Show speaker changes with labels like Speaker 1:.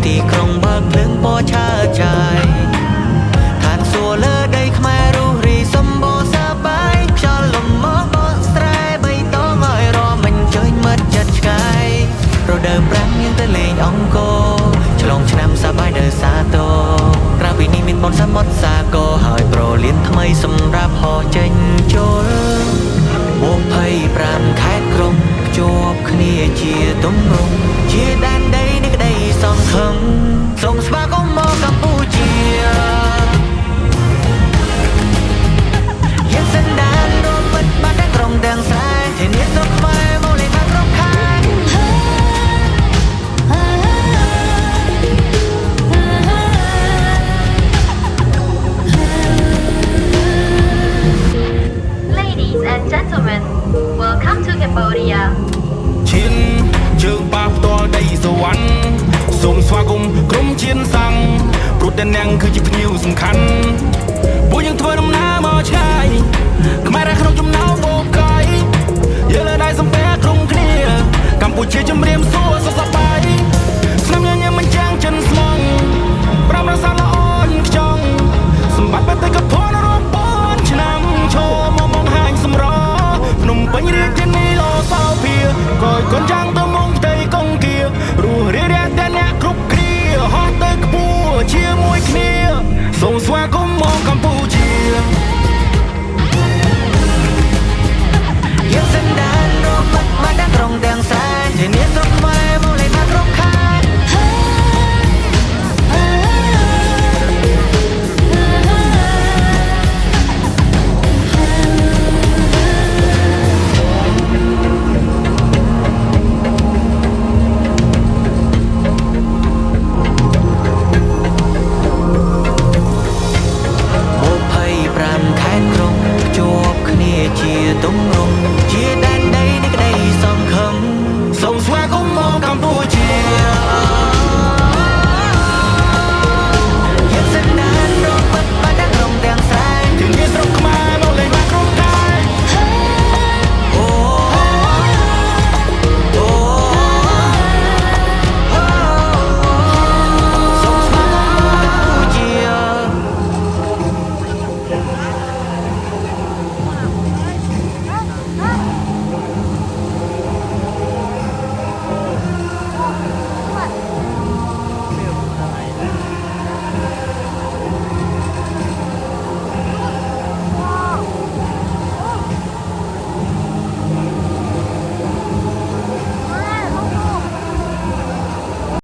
Speaker 1: ទីក្រុងបើកភ្លើងពណ៌ឆើតឆាយឋានសួគ៌លើដីខ្មែររុះរីសម្បូរសប្បាយខ្យល់លំមកបកស្រែបីតងឲ្យរមមិនចុយមិត្តចិត្តឆ្ងាយរដូវប្រាំងយើងទៅលេងអង្គរឆ្លងឆ្នាំសប្បាយដើរសាទរក្រៅពីនេះមានបុណ្យសមុទ្រសាគរហើយប្រលានថ្មីសម្រាប់ហោះចេញចូល25ខេត្តក្រុងភ្ជាប់គ្នាជាទម្រង់ជាដែនដីនៃក្តីសង្ឃឹមសូមស្វាគមន៍មកកម្ពុជាយើងសន្តានរួមមិត្តបានទាំងក្រុមទាំងស្រែធានាស្រុកខ្មែរមកលេងបានគ្រប់ខែ
Speaker 2: Ladies and gentlemen, welcome to Cambodia.
Speaker 3: ឈានជើងប៉ះផ្ទាល់ដីសវណ្ណសូមស្វាគមន៍ក្រុមជៀនសាំងព្រោះតែនាងគឺជាភ្ញៀវសំខាន់ពួកយើងធ្វើដំណើរមកឆ្ងាយខ្មែររ៉ែក្នុងចំណោមបូកកាយយើងលើដៃសំពះក្រុមគ្នាកម្ពុជាជំរាបសួរ